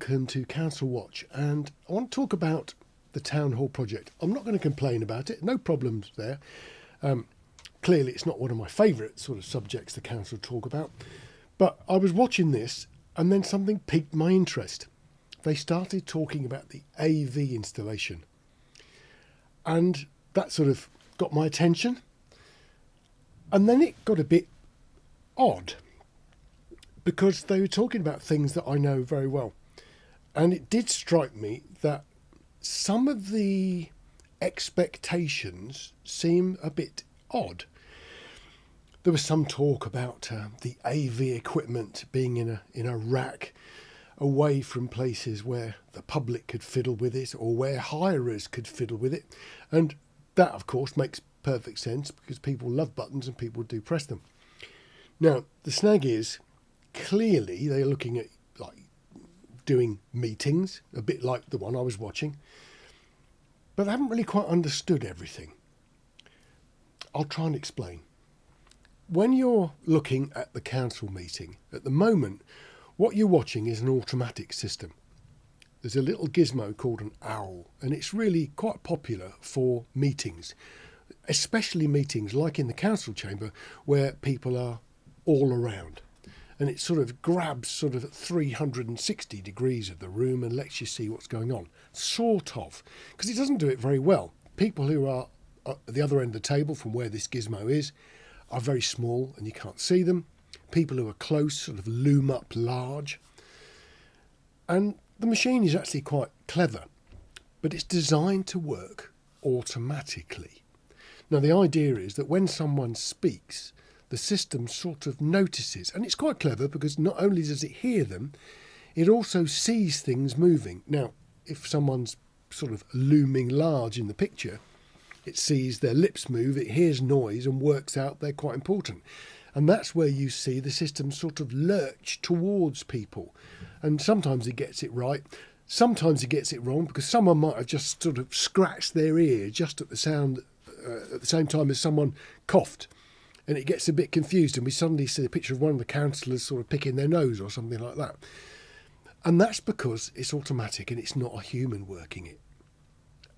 welcome to Council Watch, and I want to talk about the Town Hall project. I'm not going to complain about it, no problems there. Clearly it's not one of my favourite sort of subjects the council talk about, but I was watching this and then something piqued my interest. They started talking about the AV installation, and that sort of got my attention, and then it got a bit odd because they were talking about things that I know very well. And it did strike me that some of the expectations seem a bit odd. There was some talk about the AV equipment being in a rack away from places where the public could fiddle with it or where hirers could fiddle with it. And that, of course, makes perfect sense because people love buttons and people do press them. Now, the snag is, clearly they're looking at like doing meetings, a bit like the one I was watching, but I haven't really quite understood everything. I'll try and explain. When you're looking at the council meeting, at the moment, what you're watching is an automatic system. There's a little gizmo called an owl, and it's really quite popular for meetings, especially meetings like in the council chamber where people are all around. And it sort of grabs sort of 360 degrees of the room and lets you see what's going on. Sort of. Because it doesn't do it very well. People who are at the other end of the table from where this gizmo is are very small and you can't see them. People who are close sort of loom up large. And the machine is actually quite clever, but it's designed to work automatically. Now, the idea is that when someone speaks, the system sort of notices, and it's quite clever because not only does it hear them, it also sees things moving. Now, if someone's sort of looming large in the picture, it sees their lips move, it hears noise and works out they're quite important. And that's where you see the system sort of lurch towards people. And sometimes it gets it right, sometimes it gets it wrong because someone might have just sort of scratched their ear just at the sound, at the same time as someone coughed. And it gets a bit confused and we suddenly see a picture of one of the councillors sort of picking their nose or something like that. And that's because it's automatic and it's not a human working it.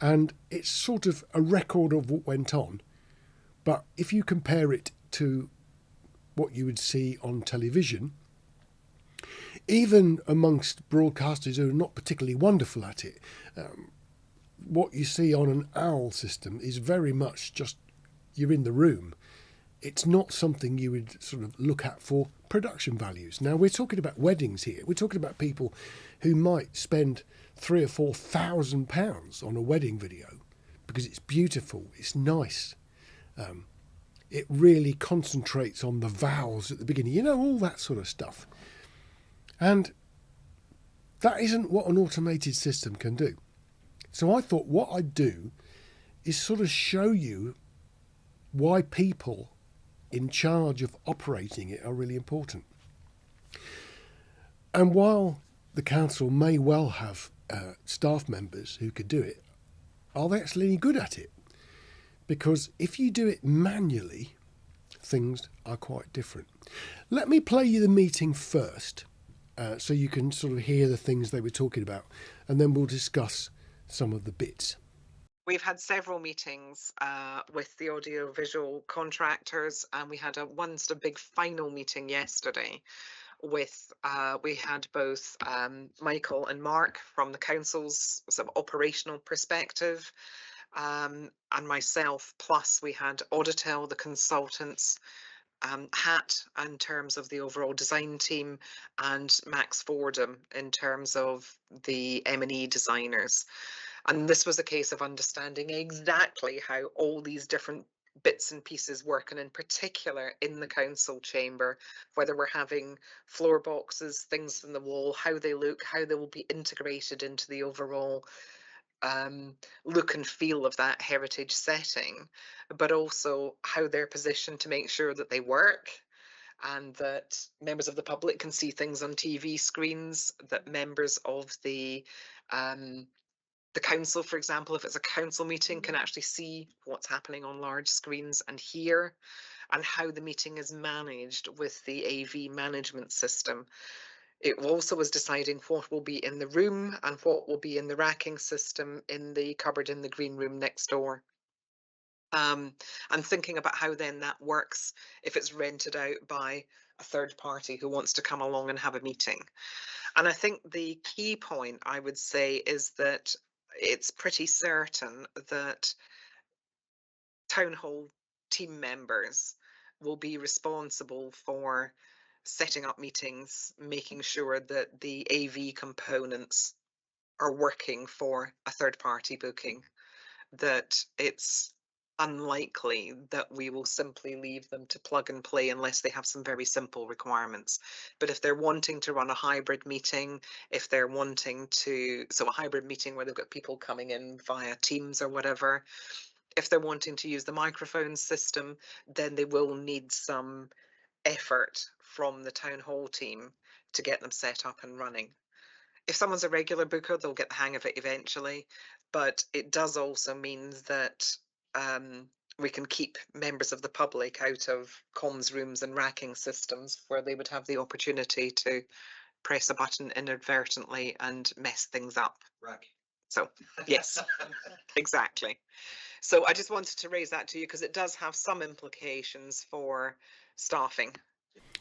And it's sort of a record of what went on. But if you compare it to what you would see on television, even amongst broadcasters who are not particularly wonderful at it, what you see on an owl system is very much just you're in the room. It's not something you would sort of look at for production values. Now, we're talking about weddings here. We're talking about people who might spend £3,000 or £4,000 on a wedding video because it's beautiful, it's nice. It really concentrates on the vows at the beginning, you know, all that sort of stuff. And that isn't what an automated system can do. So I thought what I'd do is sort of show you why people in charge of operating it are really important. And while the council may well have staff members who could do it, are they actually any good at it? Because if you do it manually, things are quite different. Let me play you the meeting first, so you can sort of hear the things they were talking about, and then we'll discuss some of the bits. We've had several meetings with the audiovisual contractors, and we had a big final meeting yesterday with we had both Michael and Mark from the council's sort of operational perspective, and myself, plus we had Auditel, the consultants, hat in terms of the overall design team, and Max Fordham in terms of the M&E designers. And this was a case of understanding exactly how all these different bits and pieces work, and in particular in the council chamber, whether we're having floor boxes, things in the wall, how they look, how they will be integrated into the overall look and feel of that heritage setting, but also how they're positioned to make sure that they work and that members of the public can see things on TV screens, that members of the council, for example, if it's a council meeting, can actually see what's happening on large screens and hear, and how the meeting is managed with the AV management system. It also was deciding what will be in the room and what will be in the racking system in the cupboard in the green room next door. And thinking about how then that works if it's rented out by a third party who wants to come along and have a meeting. And I think the key point I would say is that it's pretty certain that town hall team members will be responsible for setting up meetings, making sure that the AV components are working for a third party booking, that it's unlikely that we will simply leave them to plug and play unless they have some very simple requirements. But if they're wanting to run a hybrid meeting, if they're wanting to, so a hybrid meeting where they've got people coming in via Teams or whatever, if they're wanting to use the microphone system, then they will need some effort from the town hall team to get them set up and running. If someone's a regular booker, they'll get the hang of it eventually, but it does also mean that we can keep members of the public out of comms rooms and racking systems where they would have the opportunity to press a button inadvertently and mess things up. Rack. So, yes, exactly. So I just wanted to raise that to you because it does have some implications for staffing.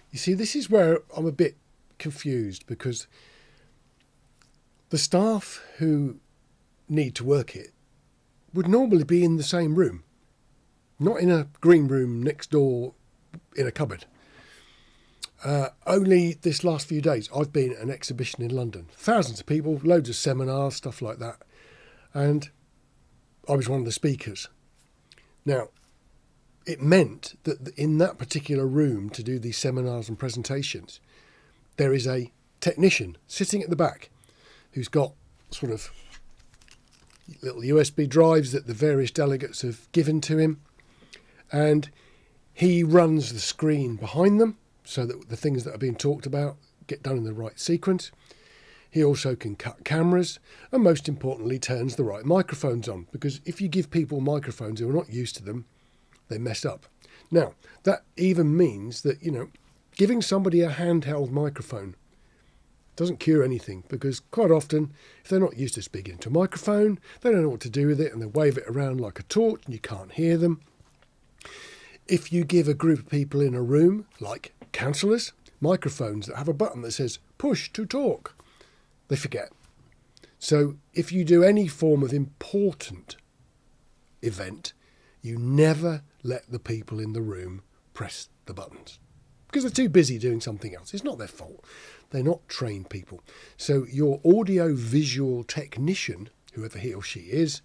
You see, this is where I'm a bit confused, because the staff who need to work it would normally be in the same room, not in a green room next door in a cupboard. Only this last few days I've been at an exhibition in London. Thousands of people, loads of seminars, stuff like that. And I was one of the speakers. Now, it meant that in that particular room to do these seminars and presentations, there is a technician sitting at the back who's got sort of little USB drives that the various delegates have given to him. And he runs the screen behind them so that the things that are being talked about get done in the right sequence. He also can cut cameras and, most importantly, turns the right microphones on, because if you give people microphones who are not used to them, they mess up. Now, that even means that, giving somebody a handheld microphone doesn't cure anything, because quite often, if they're not used to speaking into a microphone, they don't know what to do with it and they wave it around like a torch and you can't hear them. If you give a group of people in a room, like councillors, microphones that have a button that says push to talk, they forget. So if you do any form of important event, you never let the people in the room press the buttons, because they're too busy doing something else. It's not their fault. They're not trained people. So your audio-visual technician, whoever he or she is,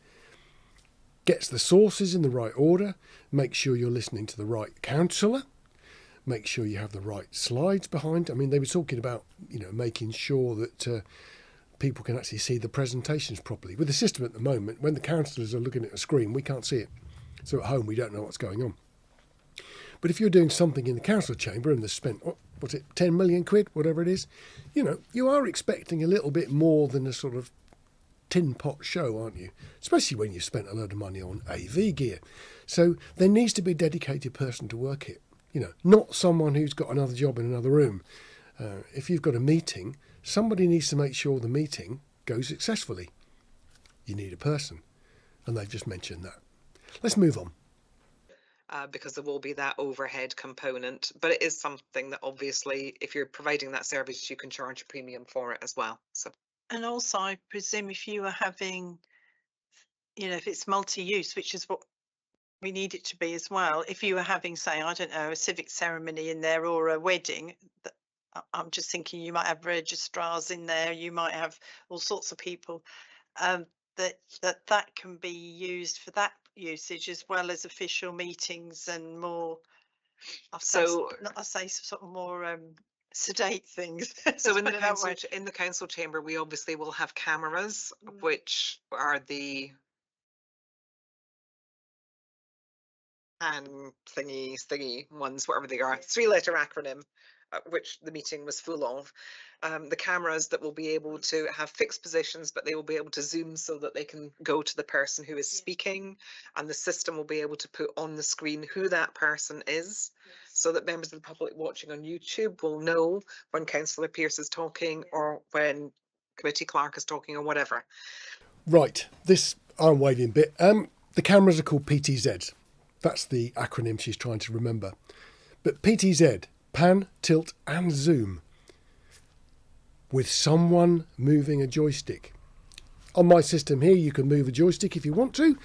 gets the sources in the right order, make sure you're listening to the right counsellor, make sure you have the right slides behind. I mean, they were talking about, making sure that people can actually see the presentations properly. With the system at the moment, when the counsellors are looking at a screen, we can't see it. So at home, we don't know what's going on. But if you're doing something in the council chamber and they've spent, 10 million quid, whatever it is, you are expecting a little bit more than a sort of tin pot show, aren't you? Especially when you've spent a load of money on AV gear. So there needs to be a dedicated person to work it, not someone who's got another job in another room. If you've got a meeting, somebody needs to make sure the meeting goes successfully. You need a person. And they've just mentioned that. Let's move on. Because there will be that overhead component, but it is something that obviously, if you're providing that service, you can charge a premium for it as well. So, and also, I presume if you are having, if it's multi-use, which is what we need it to be as well, if you were having, say, I don't know, a civic ceremony in there or a wedding, I'm just thinking you might have registrars in there, you might have all sorts of people, that can be used for that usage as well as official meetings and more. I say sort of more sedate things. So in the council chamber, we obviously will have cameras, which are the hand thingy ones, whatever they are, 3-letter acronym, which the meeting was full of. The cameras that will be able to have fixed positions, but they will be able to zoom so that they can go to the person who is speaking, and the system will be able to put on the screen who that person is. so that members of the public watching on YouTube will know when Councillor Pearce is talking or when Committee Clerk is talking or whatever. Right, this arm waving bit. The cameras are called PTZs. That's the acronym she's trying to remember. But PTZ, pan, tilt and zoom, with someone moving a joystick. On my system here, you can move a joystick if you want to,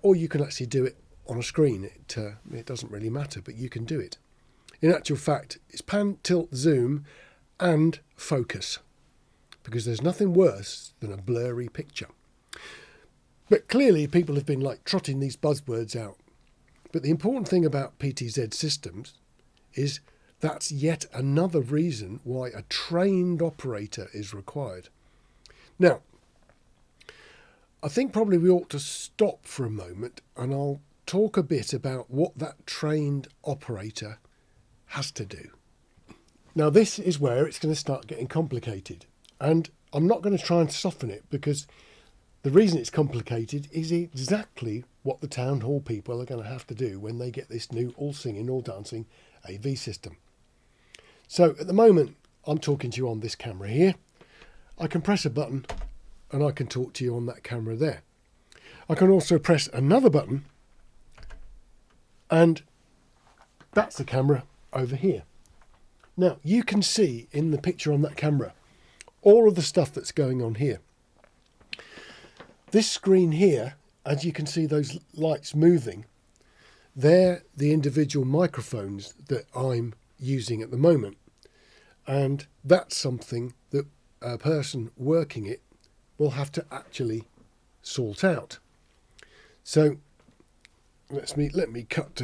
or you can actually do it on a screen. It doesn't really matter, but you can do it. In actual fact, it's pan, tilt, zoom and focus, because there's nothing worse than a blurry picture. But clearly people have been like trotting these buzzwords out. But the important thing about PTZ systems is that's yet another reason why a trained operator is required. Now, I think probably we ought to stop for a moment and I'll talk a bit about what that trained operator has to do. Now, this is where it's going to start getting complicated. And I'm not going to try and soften it, because the reason it's complicated is exactly what the town hall people are going to have to do when they get this new all singing, all dancing AV system. So at the moment, I'm talking to you on this camera here. I can press a button and I can talk to you on that camera there. I can also press another button and that's the camera over here. Now you can see in the picture on that camera all of the stuff that's going on here. This screen here, as you can see those lights moving, they're the individual microphones that I'm using at the moment. And that's something that a person working it will have to actually sort out. So let me cut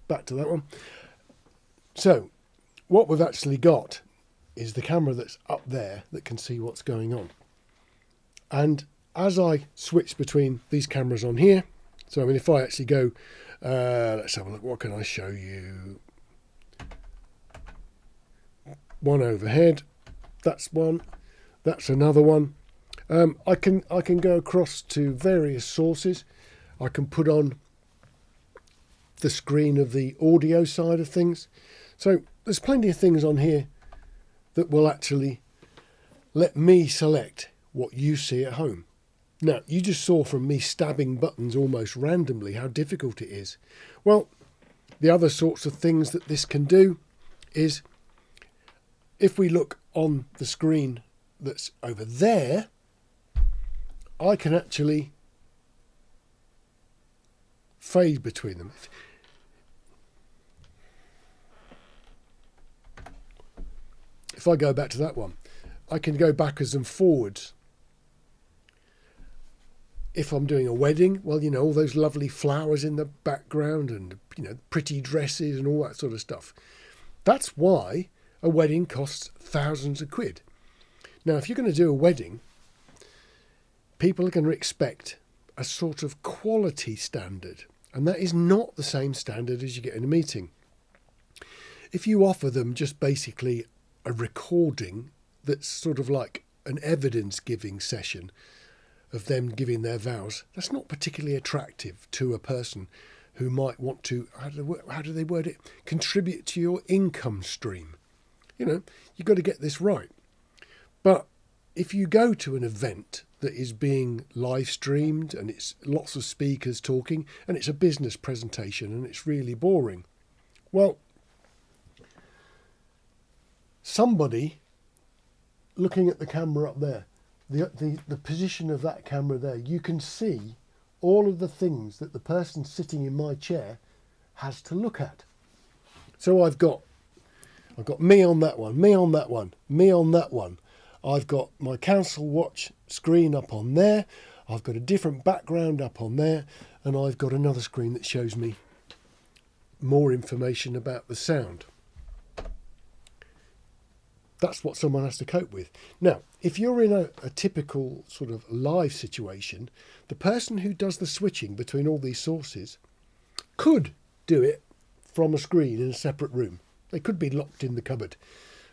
back to that one. So what we've actually got is the camera that's up there that can see what's going on. And as I switch between these cameras on here, so I mean if I actually go, let's have a look, what can I show you? One overhead, that's one, that's another one. I can go across to various sources. I can put on the screen of the audio side of things. So there's plenty of things on here that will actually let me select what you see at home. Now, you just saw from me stabbing buttons almost randomly how difficult it is. Well, the other sorts of things that this can do is, if we look on the screen that's over there, I can actually fade between them. If I go back to that one, I can go backwards and forwards. If I'm doing a wedding, well, you know, all those lovely flowers in the background and, you know, pretty dresses and all that sort of stuff. That's why a wedding costs thousands of quid. Now, if you're going to do a wedding, people are going to expect a sort of quality standard, and that is not the same standard as you get in a meeting. If you offer them just basically a recording that's sort of like an evidence-giving session of them giving their vows, that's not particularly attractive to a person who might want to, how do they word it, contribute to your income stream. You know, you've got to get this right. But if you go to an event that is being live streamed and it's lots of speakers talking and it's a business presentation and it's really boring, well, somebody looking at the camera up there, the position of that camera there, you can see all of the things that the person sitting in my chair has to look at. So I've got me on that one, me on that one, me on that one. I've got my Council Watch screen up on there. I've got a different background up on there. And I've got another screen that shows me more information about the sound. That's what someone has to cope with. Now, if you're in a typical sort of live situation, the person who does the switching between all these sources could do it from a screen in a separate room. They could be locked in the cupboard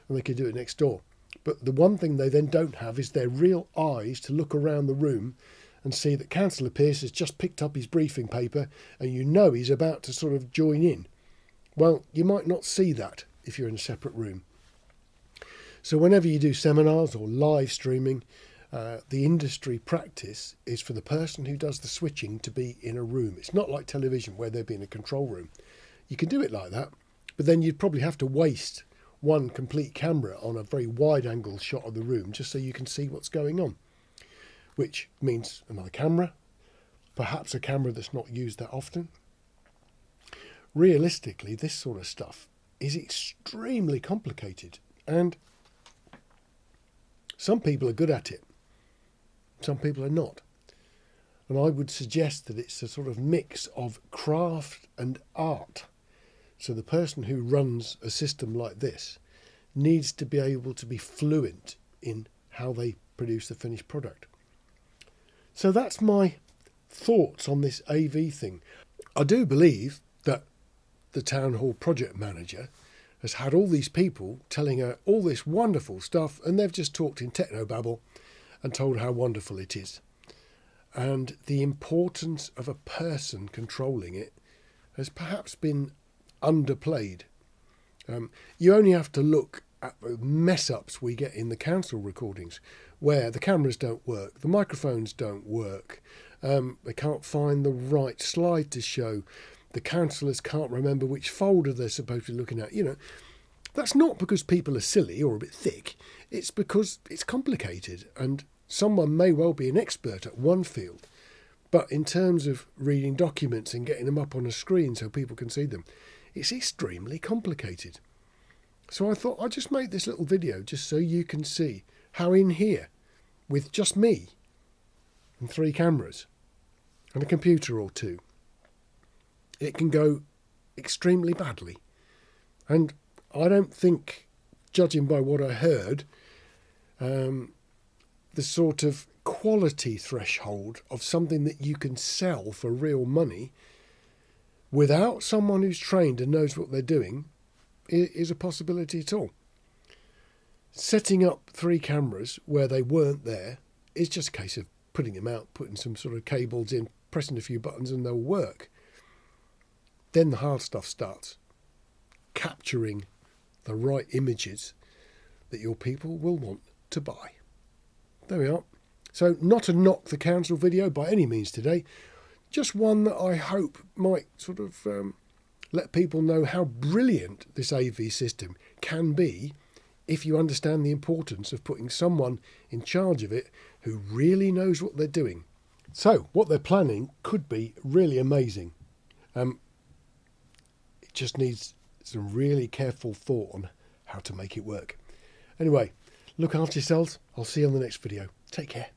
and they could do it next door. But the one thing they then don't have is their real eyes to look around the room and see that Councillor Pearce has just picked up his briefing paper and you know he's about to sort of join in. Well, you might not see that if you're in a separate room. So whenever you do seminars or live streaming, the industry practice is for the person who does the switching to be in a room. It's not like television where they'd be in a control room. You can do it like that, but then you'd probably have to waste one complete camera on a very wide angle shot of the room just so you can see what's going on, which means another camera, perhaps a camera that's not used that often. Realistically, this sort of stuff is extremely complicated, and some people are good at it, some people are not. And I would suggest that it's a sort of mix of craft and art. So the person who runs a system like this needs to be able to be fluent in how they produce the finished product. So that's my thoughts on this AV thing. I do believe that the town hall project manager has had all these people telling her all this wonderful stuff, and they've just talked in technobabble and told how wonderful it is. And the importance of a person controlling it has perhaps been underplayed. You only have to look at the mess-ups we get in the council recordings, where the cameras don't work, the microphones don't work, they can't find the right slide to show, the councillors can't remember which folder they're supposed to be looking at. You know, that's not because people are silly or a bit thick, it's because it's complicated, and someone may well be an expert at one field, but in terms of reading documents and getting them up on a screen so people can see them, it's extremely complicated. So I thought I'd just make this little video just so you can see how in here, with just me and 3 cameras and a computer or 2, it can go extremely badly. And I don't think, judging by what I heard, the sort of quality threshold of something that you can sell for real money without someone who's trained and knows what they're doing is a possibility at all. Setting up 3 cameras where they weren't there is just a case of putting them out, putting some sort of cables in, pressing a few buttons, and they'll work. Then the hard stuff starts. Capturing the right images that your people will want to buy. There we are. So not to knock the council video by any means today, just one that I hope might sort of let people know how brilliant this AV system can be if you understand the importance of putting someone in charge of it who really knows what they're doing. So what they're planning could be really amazing. It just needs some really careful thought on how to make it work. Anyway, look after yourselves. I'll see you on the next video. Take care.